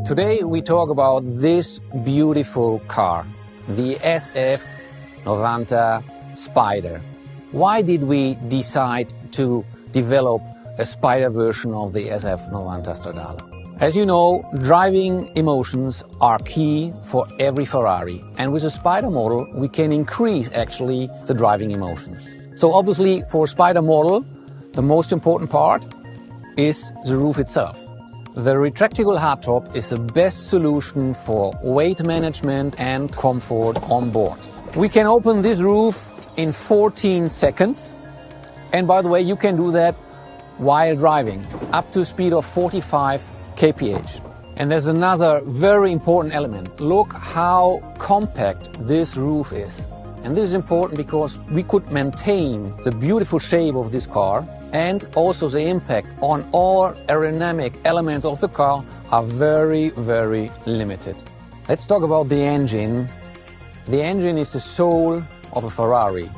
Today we talk about this beautiful car, the SF90 Spider. Why did we decide to develop a Spider version of the SF90 Stradale? As you know, driving emotions are key for every Ferrari, and with a Spider model we can increase actually the driving emotions. So obviously for a Spider model the most important part is the roof itself. The retractable hardtop is the best solution for weight management and comfort on board. We can open this roof in 14 seconds, and by the way, you can do that while driving, up to a speed of 45 kph. And there's another very important element. Look how compact this roof is. And this is important because we could maintain the beautiful shape of this car, and also the impact on all aerodynamic elements of the car are very, very limited. Let's talk about the engine. The engine is the soul of a Ferrari.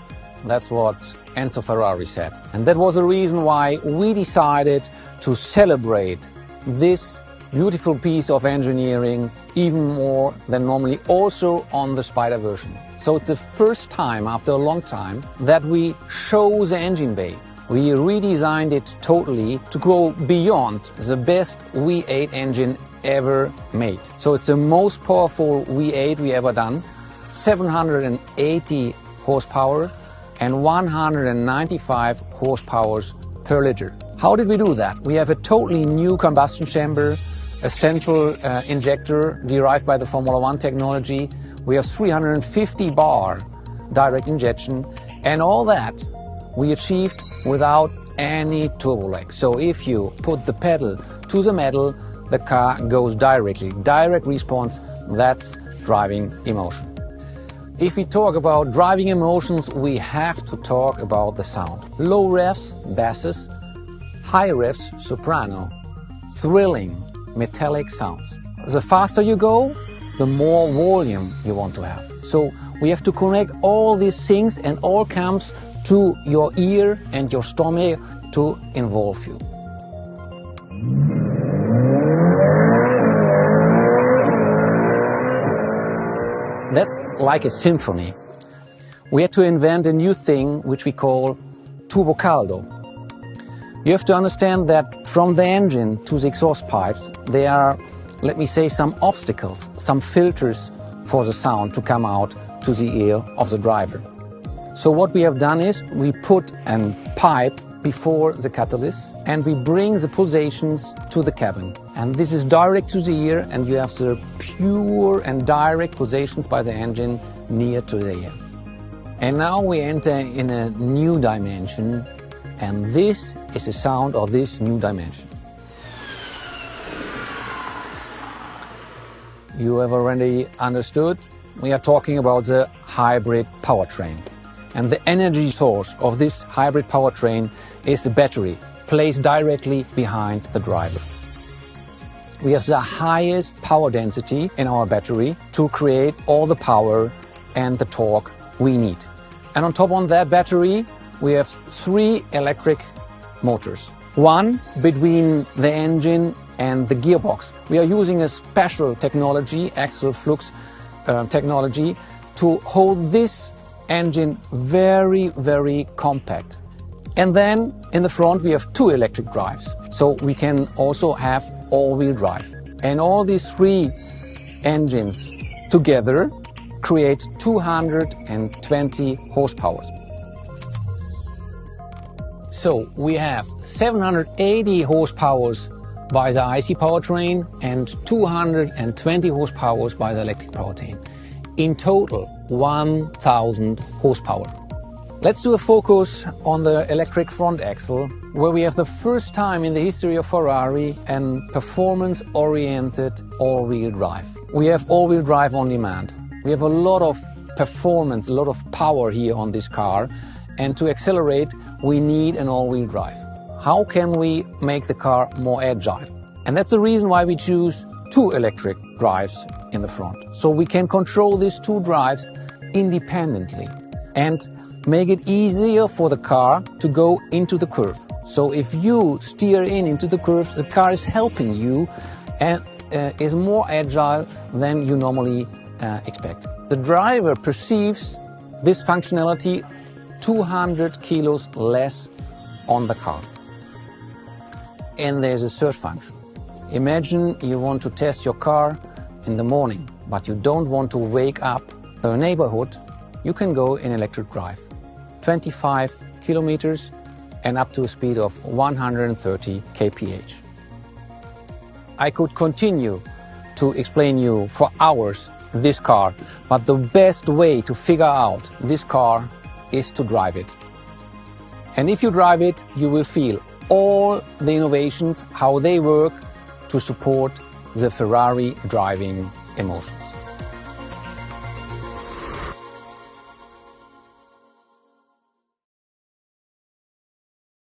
That's what Enzo Ferrari said. And that was the reason why we decided to celebrate this beautiful piece of engineering even more than normally, also on the Spider version. So it's the first time after a long time that we show the engine bay. We redesigned it totally to go beyond the best V8 engine ever made. So it's the most powerful V8 we ever done, 780 horsepower and 195 horsepower per liter. How did we do that? We have a totally new combustion chamber, a central injector derived by the Formula One technology. We have 350 bar direct injection, and all that we achieved without any turbo lag. So if you put the pedal to the metal, the car goes directly. Direct response, that's driving emotion. If we talk about driving emotions, we have to talk about the sound. Low revs, basses, high revs, soprano, thrilling, metallic sounds. The faster you go, the more volume you want to have. So we have to connect all these things, and all comes to your ear and your stomach to involve you. That's like a symphony. We had to invent a new thing which we call turbo caldo. You have to understand that from the engine to the exhaust pipes there are, let me say, some obstacles, some filters for the sound to come out to the ear of the driver. So what we have done is we put a pipe before the catalyst and we bring the pulsations to the cabin. And this is direct to the ear, and you have the pure and direct pulsations by the engine near to the ear. And now we enter in a new dimension, and this is the sound of this new dimension. You have already understood, we are talking about the hybrid powertrain. And the energy source of this hybrid powertrain is the battery, placed directly behind the driver. We have the highest power density in our battery to create all the power and the torque we need. And on top of that battery, we have 3 electric motors. One between the engine and the gearbox. We are using a special technology, axial flux technology, to hold this engine very, very compact. And then in the front we have 2 electric drives, so we can also have all-wheel drive. And all these 3 engines together create 220 horsepower. So we have 780 horsepower by the IC powertrain and 220 horsepower by the electric powertrain. In total, 1000 horsepower. Let's do a focus on the electric front axle, where we have the first time in the history of Ferrari a performance-oriented all-wheel drive. We have all-wheel drive on demand. We have a lot of performance, a lot of power here on this car, and to accelerate we need an all-wheel drive. How can we make the car more agile? And that's the reason why we choose 2 electric drives in the front. So we can control these 2 drives independently and make it easier for the car to go into the curve. So if you steer into the curve, the car is helping you and is more agile than you normally expect. The driver perceives this functionality 200 kilos less on the car. And there's a third function. Imagine you want to test your car in the morning, but you don't want to wake up the neighborhood. You can go in electric drive, 25 kilometers and up to a speed of 130 kph. I could continue to explain you for hours this car, but the best way to figure out this car is to drive it. And if you drive it, you will feel all the innovations, how they work to support the Ferrari driving emotions.